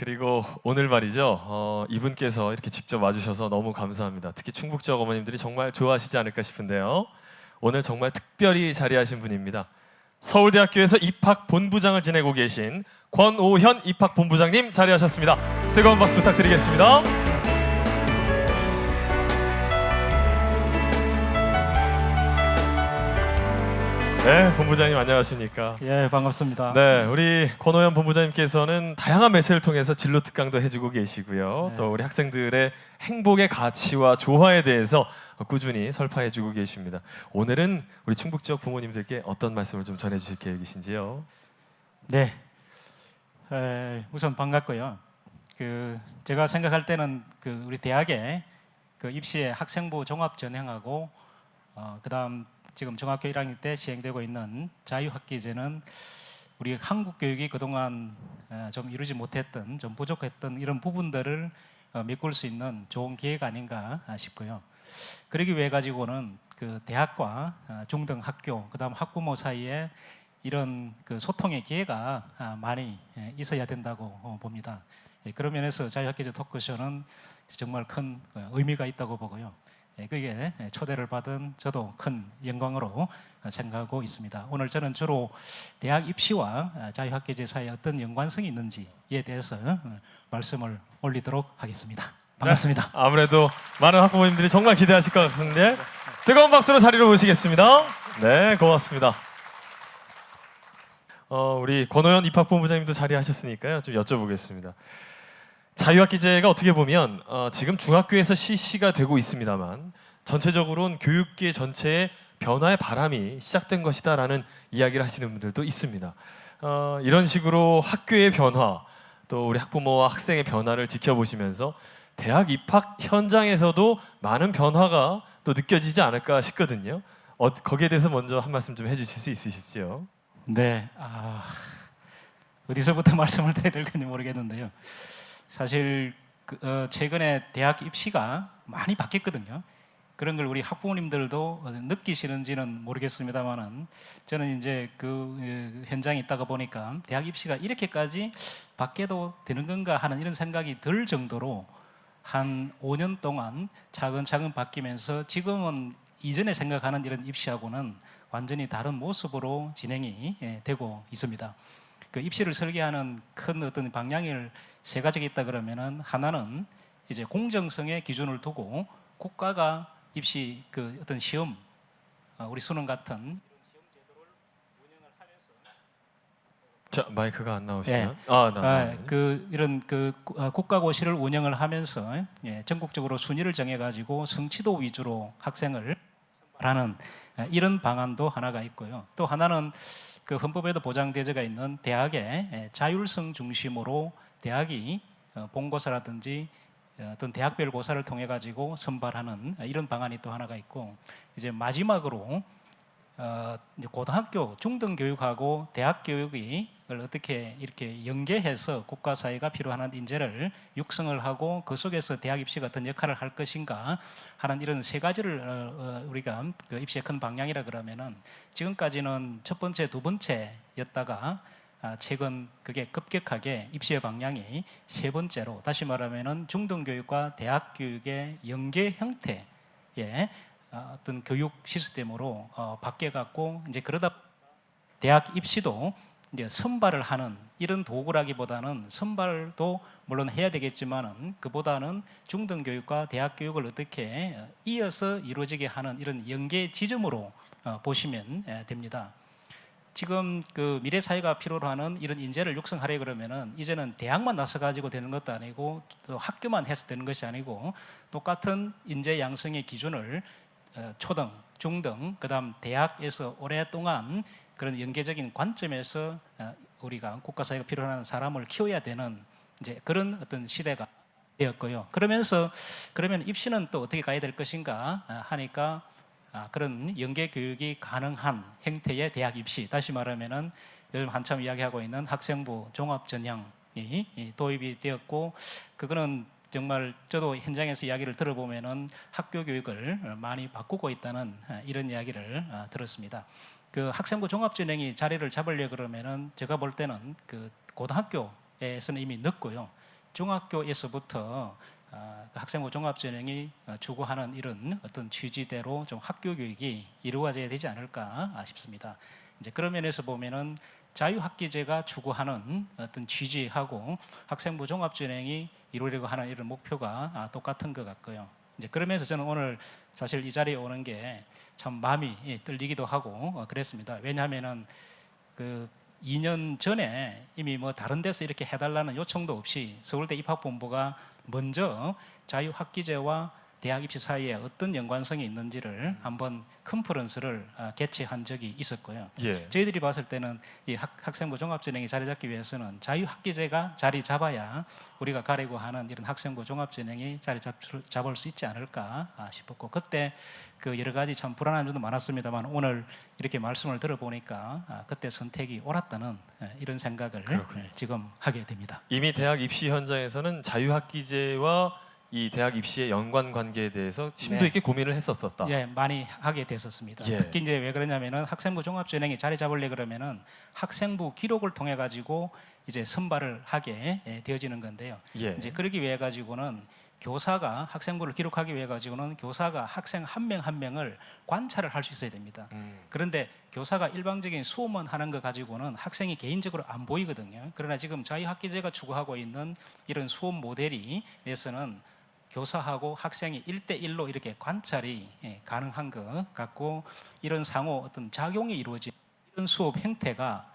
그리고 오늘 말이죠. 이분께서 이렇게 직접 와주셔서 너무 감사합니다. 특히 충북 지역 어머님들이 정말 좋아하시지 않을까 싶은데요. 오늘 정말 특별히 자리하신 분입니다. 서울대학교에서 입학본부장을 지내고 계신 권오현 입학본부장님 자리하셨습니다. 뜨거운 박수 부탁드리겠습니다. 네, 본부장님 안녕하십니까? 예, 반갑습니다. 네, 우리 권오현 본부장님께서는 다양한 매체를 통해서 진로 특강도 해주고 계시고요. 네. 또 우리 학생들의 행복의 가치와 조화에 대해서 꾸준히 설파해주고 계십니다. 오늘은 우리 충북 지역 부모님들께 어떤 말씀을 좀 전해주실 계획이신지요? 네, 우선 반갑고요. 제가 생각할 때는 우리 대학에 입시에 학생부 종합 전형하고 그다음 지금 중학교 1학년 때 시행되고 있는 자유학기제는 우리 한국 교육이 그동안 좀 이루지 못했던, 좀 부족했던 이런 부분들을 메꿀 수 있는 좋은 기회가 아닌가 싶고요. 그러기 위해 가지고는 대학과 중등학교, 그다음 학부모 사이에 이런 소통의 기회가 많이 있어야 된다고 봅니다. 그런 면에서 자유학기제 토크쇼는 정말 큰 의미가 있다고 보고요. 그게 초대를 받은 저도 큰 영광으로 생각하고 있습니다. 오늘 저는 주로 대학 입시와 자유학기제 사이에 어떤 연관성이 있는지에 대해서 말씀을 올리도록 하겠습니다. 반갑습니다. 네, 아무래도 많은 학부모님들이 정말 기대하실 것 같은데 뜨거운 박수로 자리로 모시겠습니다. 네, 고맙습니다. 우리 권오현 입학본부장님도 자리하셨으니까요. 좀 여쭤보겠습니다. 자유학기제가 어떻게 보면 지금 중학교에서 실시가 되고 있습니다만 전체적으로는 교육계 전체의 변화의 바람이 시작된 것이다라는 이야기를 하시는 분들도 있습니다. 이런 식으로 학교의 변화, 또 우리 학부모와 학생의 변화를 지켜보시면서 대학 입학 현장에서도 많은 변화가 또 느껴지지 않을까 싶거든요. 거기에 대해서 먼저 한 말씀 좀 해주실 수 있으실지요? 네, 어디서부터 말씀을 드려야 될지 모르겠는데요. 사실 최근에 대학 입시가 많이 바뀌었거든요. 그런 걸 우리 학부모님들도 느끼시는지는 모르겠습니다만은 저는 이제 현장에 있다가 보니까 대학 입시가 이렇게까지 바뀌어도 되는 건가 하는 이런 생각이 들 정도로 한 5년 동안 차근차근 바뀌면서 지금은 이전에 생각하는 이런 입시하고는 완전히 다른 모습으로 진행이 되고 있습니다. 입시를 설계하는 큰 어떤 방향을 세 가지가 있다 그러면은 하나는 이제 공정성의 기준을 두고 국가가 입시 어떤 시험, 우리 수능 같은 시험 제도를 운영을 하면서 자, 마이크가 안 나오시나요? 이런 국가고시를 운영을 하면서 전국적으로 순위를 정해가지고 성취도 위주로 학생을 선발하는 이런 방안도 하나가 있고요. 또 하나는 헌법에도 보장되어져 있는 대학의 자율성 중심으로 대학이 본고사라든지 어떤 대학별 고사를 통해 가지고 선발하는 이런 방안이 또 하나가 있고, 이제 마지막으로 이제 고등학교 중등 교육하고 대학 교육이 어떻게 이렇게 연계해서 국가 사회가 필요한 인재를 육성을 하고 그 속에서 대학 입시가 어떤 역할을 할 것인가 하는 이런 세 가지를 우리가 입시의 큰 방향이라 그러면은 지금까지는 첫 번째, 두 번째였다가 최근 그게 급격하게 입시의 방향이 세 번째로, 다시 말하면은 중등 교육과 대학 교육의 연계 형태의 어떤 교육 시스템으로 바뀌어갖고 이제 그러다 대학 입시도 이제 선발을 하는 이런 도구라기보다는 선발도 물론 해야 되겠지만은 그보다는 중등 교육과 대학 교육을 어떻게 이어서 이루어지게 하는 이런 연계 지점으로 보시면 됩니다. 지금 미래 사회가 필요로 하는 이런 인재를 육성하려 그러면은 이제는 대학만 나서 가지고 되는 것도 아니고 또 학교만 해서 되는 것이 아니고 똑같은 인재 양성의 기준을 초등, 중등, 그다음 대학에서 오랫동안 그런 연계적인 관점에서 우리가 국가 사회가 필요한 사람을 키워야 되는 이제 그런 어떤 시대가 되었고요. 그러면 입시는 또 어떻게 가야 될 것인가 하니까 그런 연계 교육이 가능한 형태의 대학 입시, 다시 말하면은 요즘 한참 이야기하고 있는 학생부 종합 전형이 도입이 되었고, 그거는 정말 저도 현장에서 이야기를 들어보면은 학교 교육을 많이 바꾸고 있다는 이런 이야기를 들었습니다. 학생부 종합 전형이 자리를 잡으려 그러면은 제가 볼 때는 고등학교에서는 이미 늦고요. 중학교에서부터 학생부 종합전형이 추구하는 이런 어떤 취지대로 좀 학교 교육이 이루어져야 되지 않을까 싶습니다. 이제 그런 면에서 보면은 자유학기제가 추구하는 어떤 취지하고 학생부 종합전형이 이루려고 하는 이런 목표가 똑같은 것 같고요. 이제 그러면서 저는 오늘 사실 이 자리에 오는 게 참 마음이 떨리기도 하고 그랬습니다. 왜냐하면은 그 2년 전에 이미 뭐 다른 데서 이렇게 해달라는 요청도 없이 서울대 입학본부가 먼저 자유학기제와 대학 입시 사이에 어떤 연관성이 있는지를 한번 컨퍼런스를 개최한 적이 있었고요. 예. 저희들이 봤을 때는 이 학생부 종합전형이 자리 잡기 위해서는 자유학기제가 자리 잡아야 우리가 가려고 하는 이런 학생부 종합전형이 자리 잡을 수 있지 않을까 싶었고, 그때 그 여러 가지 참 불안한 점도 많았습니다만 오늘 이렇게 말씀을 들어보니까 그때 선택이 옳았다는 이런 생각을 그렇군요. 지금 하게 됩니다. 이미 대학 입시 현장에서는 자유학기제와 이 대학 입시의 연관 관계에 대해서 심도 네. 있게 고민을 했었었다. 예, 많이 하게 됐었습니다. 예. 특히 이제 왜 그러냐면은 학생부 종합전형이 자리 잡으려 그러면은 학생부 기록을 통해 가지고 이제 선발을 하게 되어지는 건데요. 예. 이제 그러기 위해 가지고는 교사가 학생부를 기록하기 위해 가지고는 교사가 학생 한 명 한 명을 관찰을 할 수 있어야 됩니다. 그런데 교사가 일방적인 수업만 하는 거 가지고는 학생이 개인적으로 안 보이거든요. 그러나 지금 자유학기제가 추구하고 있는 이런 수업 모델이 에서는 교사하고 학생이 1대1로 이렇게 관찰이 가능한 것 같고, 이런 상호 어떤 작용이 이루어진 이런 수업 형태가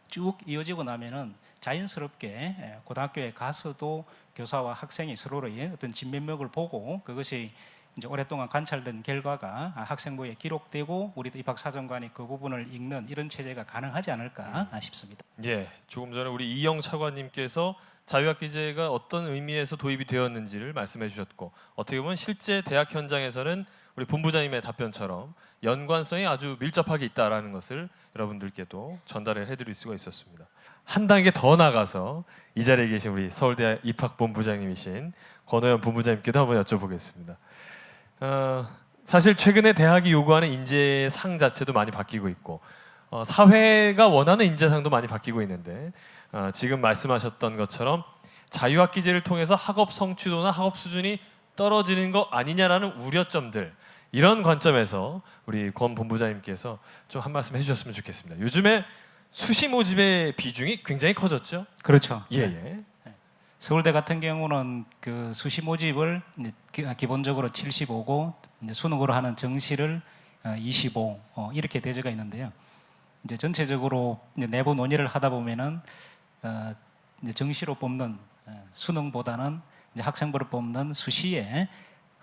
쭉 이어지고 나면은 자연스럽게 고등학교에 가서도 교사와 학생이 서로의 어떤 진면목을 보고 그것이 이제 오랫동안 관찰된 결과가 학생부에 기록되고 우리도 입학사정관이 그 부분을 읽는 이런 체제가 가능하지 않을까 싶습니다. 예, 조금 전에 우리 이영 차관님께서 자유학기제가 어떤 의미에서 도입이 되었는지를 말씀해 주셨고, 어떻게 보면 실제 대학 현장에서는 우리 본부장님의 답변처럼 연관성이 아주 밀접하게 있다라는 것을 여러분들께도 전달을 해드릴 수가 있었습니다. 한 단계 더 나가서 이 자리에 계신 우리 서울대 입학본부장님이신 권호연 본부장님께도 한번 여쭤보겠습니다. 사실 최근에 대학이 요구하는 인재상 자체도 많이 바뀌고 있고 사회가 원하는 인재상도 많이 바뀌고 있는데 지금 말씀하셨던 것처럼 자유학기제를 통해서 학업 성취도나 학업 수준이 떨어지는 거 아니냐라는 우려점들, 이런 관점에서 우리 권 본부장님께서 좀 한 말씀 해주셨으면 좋겠습니다. 요즘에 수시 모집의 비중이 굉장히 커졌죠? 그렇죠. 예, 예. 서울대 같은 경우는 그 수시 모집을 기본적으로 75고 이제 수능으로 하는 정시를 25 이렇게 대제가 있는데요. 이제 전체적으로 이제 내부 논의를 하다 보면은 이제 정시로 뽑는 수능보다는 이제 학생부를 뽑는 수시에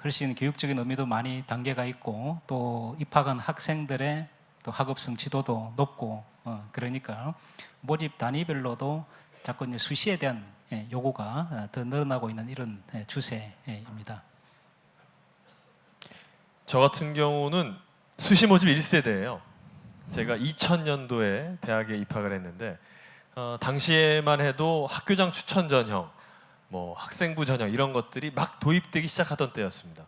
훨씬 교육적인 의미도 많이 담겨가 있고, 또 입학한 학생들의 또 학업 성취도도 높고 그러니까 모집 단위별로도 자꾸 이제 수시에 대한 요구가 더 늘어나고 있는 이런 추세입니다. 저 같은 경우는 수시 모집 1세대예요. 제가 2000년도에 대학에 입학을 했는데 당시에만 해도 학교장 추천 전형, 뭐 학생부 전형 이런 것들이 막 도입되기 시작하던 때였습니다.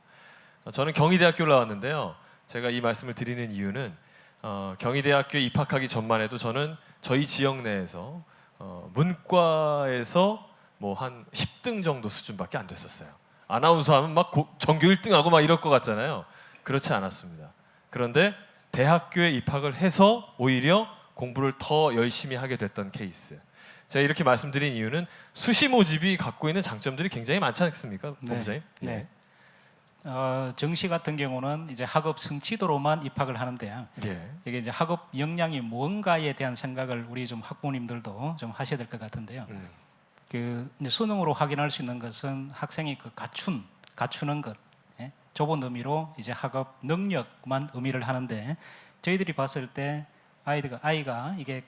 저는 경희대학교를 나왔는데요. 제가 이 말씀을 드리는 이유는 경희대학교에 입학하기 전만 해도 저는 저희 지역 내에서 문과에서 뭐 한 10등 정도 수준밖에 안 됐었어요. 아나운서 하면 막 전교 1등하고 막 이럴 것 같잖아요. 그렇지 않았습니다. 그런데 대학교에 입학을 해서 오히려 공부를 더 열심히 하게 됐던 케이스. 제가 이렇게 말씀드린 이유는 수시 모집이 갖고 있는 장점들이 굉장히 많지 않습니까, 본부장님? 네. 정시 같은 경우는 이제 학업 성취도로만 입학을 하는데요. 예. 이게 이제 학업 역량이 뭔가에 대한 생각을 우리 좀 학부모님들도 좀 하셔야 될 것 같은데요. 그 이제 수능으로 확인할 수 있는 것은 학생이 그 갖추는 것, 좁은 의미로 이제 학업 능력만 의미를 하는데, 저희들이 봤을 때 아이가 이게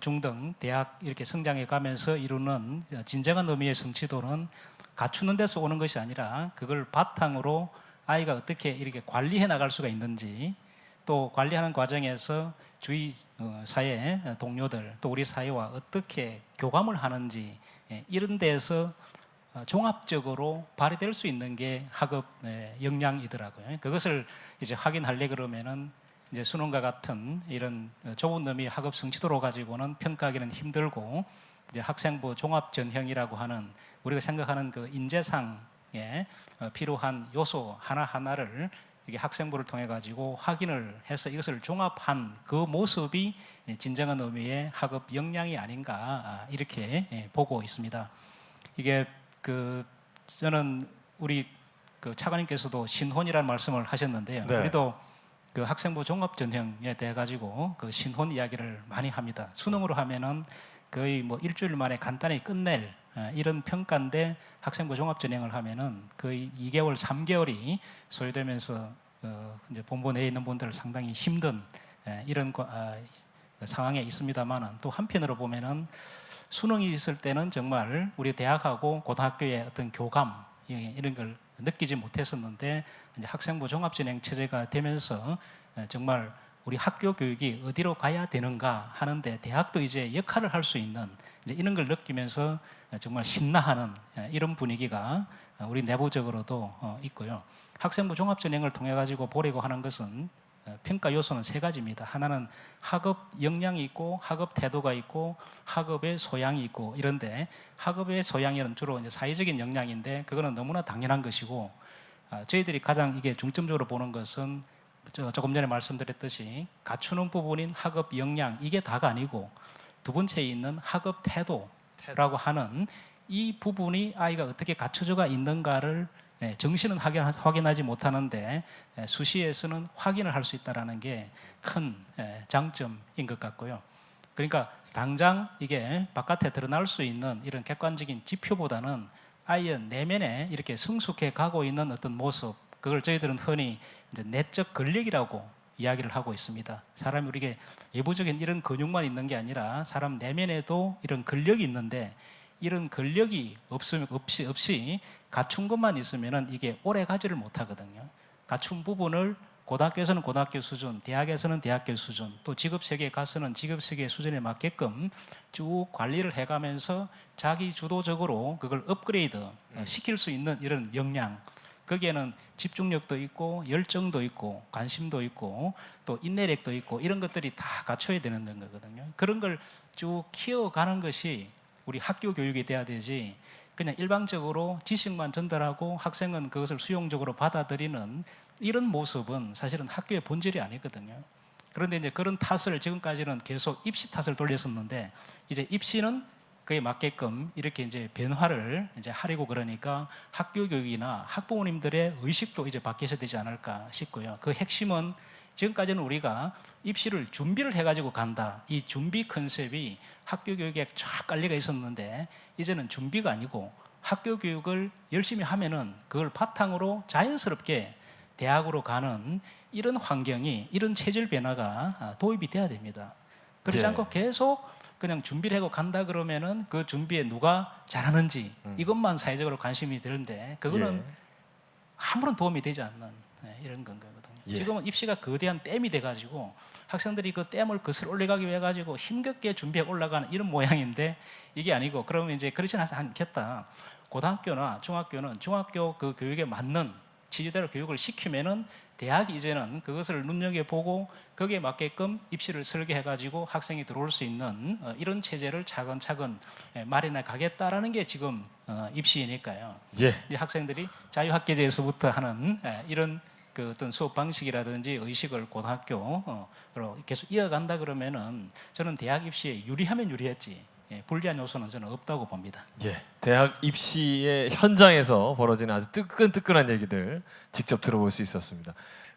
중등, 대학 이렇게 성장해 가면서 이루는 진정한 의미의 성취도는 갖추는 데서 오는 것이 아니라 그걸 바탕으로 아이가 어떻게 이렇게 관리해 나갈 수가 있는지, 또 관리하는 과정에서 주위 사회 동료들 또 우리 사회와 어떻게 교감을 하는지 이런 데서 종합적으로 발휘될 수 있는 게 학업 역량이더라고요. 그것을 이제 확인하려 그러면은 이제 수능과 같은 이런 좁은 의미의 학업 성취도로 가지고는 평가하기는 힘들고, 이제 학생부 종합 전형이라고 하는 우리가 생각하는 그 인재상에 필요한 요소 하나 하나를 이게 학생부를 통해 가지고 확인을 해서 이것을 종합한 그 모습이 진정한 의미의 학업 역량이 아닌가 이렇게 보고 있습니다. 이게 그 저는 우리 그 차관님께서도 신혼이라는 말씀을 하셨는데요. 네. 우리도 그 학생부 종합 전형에 대해 가지고 그 신혼 이야기를 많이 합니다. 수능으로 하면은 거의 뭐 일주일 만에 간단히 끝낼 이런 평가인데 학생부 종합 전형을 하면은 거의 2개월, 3개월이 소요되면서 이제 본부 내에 있는 분들 상당히 힘든 이런 상황에 있습니다만은 또 한편으로 보면은 수능이 있을 때는 정말 우리 대학하고 고등학교의 어떤 교감 이런 걸 느끼지 못했었는데 이제 학생부 종합전형 체제가 되면서 정말 우리 학교 교육이 어디로 가야 되는가 하는데 대학도 이제 역할을 할 수 있는 이제 이런 걸 느끼면서 정말 신나하는 이런 분위기가 우리 내부적으로도 있고요. 학생부 종합전형을 통해 가지고 보려고 하는 것은 평가 요소는 3가지입니다. 하나는 학업 역량이 있고 학업 태도가 있고 학업의 소양이 있고 이런데 학업의 소양은 주로 이제 사회적인 역량인데 그거는 너무나 당연한 것이고 저희들이 가장 이게 중점적으로 보는 것은 조금 전에 말씀드렸듯이 갖추는 부분인 학업 역량 이게 다가 아니고 두 번째에 있는 학업 태도라고 하는 이 부분이 아이가 어떻게 갖춰져가 있는가를 정시는 확인하지 못하는데 수시에서는 확인을 할 수 있다는 게 큰 장점인 것 같고요. 그러니까 당장 이게 바깥에 드러날 수 있는 이런 객관적인 지표보다는 아이의 내면에 이렇게 성숙해 가고 있는 어떤 모습, 그걸 저희들은 흔히 이제 내적 근력이라고 이야기를 하고 있습니다. 사람이 우리에게 외부적인 이런 근육만 있는 게 아니라 사람 내면에도 이런 근력이 있는데 이런 근력이 없이 갖춘 것만 있으면 이게 오래 가지를 못하거든요. 갖춘 부분을 고등학교에서는 고등학교 수준, 대학에서는 대학교 수준, 또 직업세계에 가서는 직업세계 수준에 맞게끔 쭉 관리를 해가면서 자기 주도적으로 그걸 업그레이드 시킬 수 있는 이런 역량, 거기에는 집중력도 있고 열정도 있고 관심도 있고 또 인내력도 있고 이런 것들이 다 갖춰야 되는 거거든요. 그런 걸 쭉 키워가는 것이 우리 학교 교육이 돼야 되지 그냥 일방적으로 지식만 전달하고 학생은 그것을 수용적으로 받아들이는 이런 모습은 사실은 학교의 본질이 아니거든요. 그런데 이제 그런 탓을 지금까지는 계속 입시 탓을 돌렸었는데 이제 입시는 그에 맞게끔 이렇게 이제 변화를 이제 하려고 그러니까 학교 교육이나 학부모님들의 의식도 이제 바뀌어야 되지 않을까 싶고요. 그 핵심은 지금까지는 우리가 입시를 준비를 해가지고 간다. 이 준비 컨셉이 학교 교육에 쫙 깔려가 있었는데 이제는 준비가 아니고 학교 교육을 열심히 하면은 그걸 바탕으로 자연스럽게 대학으로 가는 이런 환경이 이런 체질 변화가 도입이 돼야 됩니다. 그렇지 않고 계속 그냥 준비를 하고 간다 그러면은 그 준비에 누가 잘하는지 이것만 사회적으로 관심이 드는데 그거는 아무런 도움이 되지 않는 이런 건 거거든요. 지금은 입시가 거대한 댐이 돼가지고 학생들이 그 댐을 거슬러 올라가기 위해 가지고 힘겹게 준비해 올라가는 이런 모양인데 이게 아니고 그러면 이제 그렇지는 않겠다. 고등학교나 중학교는 중학교 그 교육에 맞는 취지대로 교육을 시키면은 대학이 이제는 그것을 눈여겨보고 거기에 맞게끔 입시를 설계해가지고 학생이 들어올 수 있는 이런 체제를 차근차근 마련해 가겠다라는 게 지금 입시니까요. 이 학생들이 자유학계제에서부터 하는 이런 그 어떤 수업 방식이라든지 의식을 고등학교로 계속 이어간다 그러면은 저는 대학 입시에 유리하면 유리했지 불리한 요소는 저는 없다고 봅니다. 대학 입시의 현장에서 벌어지는 아주 뜨끈뜨끈한 얘기들 직접 들어볼 수 있었습니다.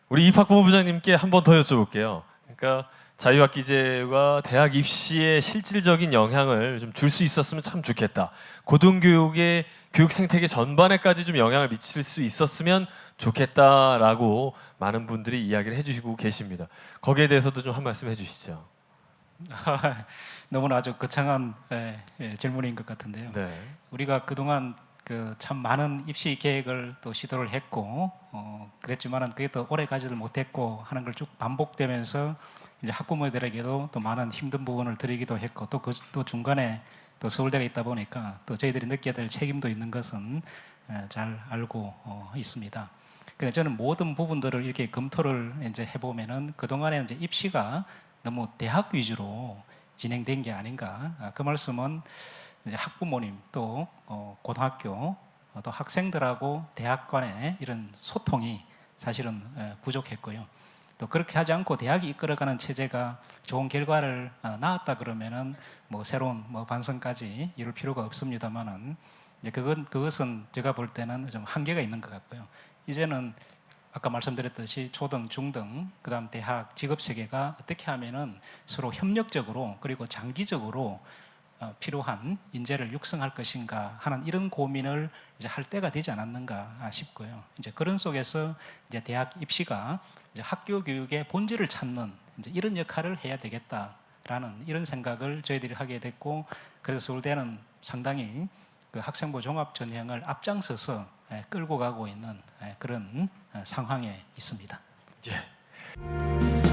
우리 입학부모 부장님께 한 번 더 여쭤볼게요. 그러니까 자유학기제가 대학 입시에 실질적인 영향을 좀 줄 수 있었으면 참 좋겠다. 고등교육의 교육 생태계 전반에까지 좀 영향을 미칠 수 있었으면 좋겠다라고 많은 분들이 이야기를 해주시고 계십니다. 거기에 대해서도 좀 한 말씀 해주시죠. 너무나 아주 거창한 질문인 것 같은데요. 우리가 그동안 그 참 많은 입시 계획을 또 시도를 했고 그랬지만은 그게 또 오래 가지를 못했고 하는 걸 쭉 반복되면서 이제 학부모들에게도 또 많은 힘든 부분을 드리기도 했고 또 그 또 중간에 또 서울대가 있다 보니까 또 저희들이 느껴야 될 책임도 있는 것은 잘 알고 있습니다. 근데 저는 모든 부분들을 이렇게 검토를 이제 해보면은 그 동안에 이제 입시가 너무 대학 위주로 진행된 게 아닌가. 그 말씀은 이제 학부모님 또 고등학교 또 학생들하고 대학 간의 이런 소통이 사실은 부족했고요. 또 그렇게 하지 않고 대학이 이끌어가는 체제가 좋은 결과를 낳았다 그러면은 뭐 새로운 뭐 반성까지 이룰 필요가 없습니다만은 이제 그것은 제가 볼 때는 좀 한계가 있는 것 같고요. 이제는 아까 말씀드렸듯이 초등, 중등, 그다음 대학, 직업 체계가 어떻게 하면은 서로 협력적으로 그리고 장기적으로 필요한 인재를 육성할 것인가 하는 이런 고민을 이제 할 때가 되지 않았는가 싶고요. 이제 그런 속에서 이제 대학 입시가 이제 학교 교육의 본질을 찾는 이제 이런 역할을 해야 되겠다라는 이런 생각을 저희들이 하게 됐고, 그래서 서울대는 상당히 그 학생부 종합 전형을 앞장서서 끌고 가고 있는 그런 상황에 있습니다. 예.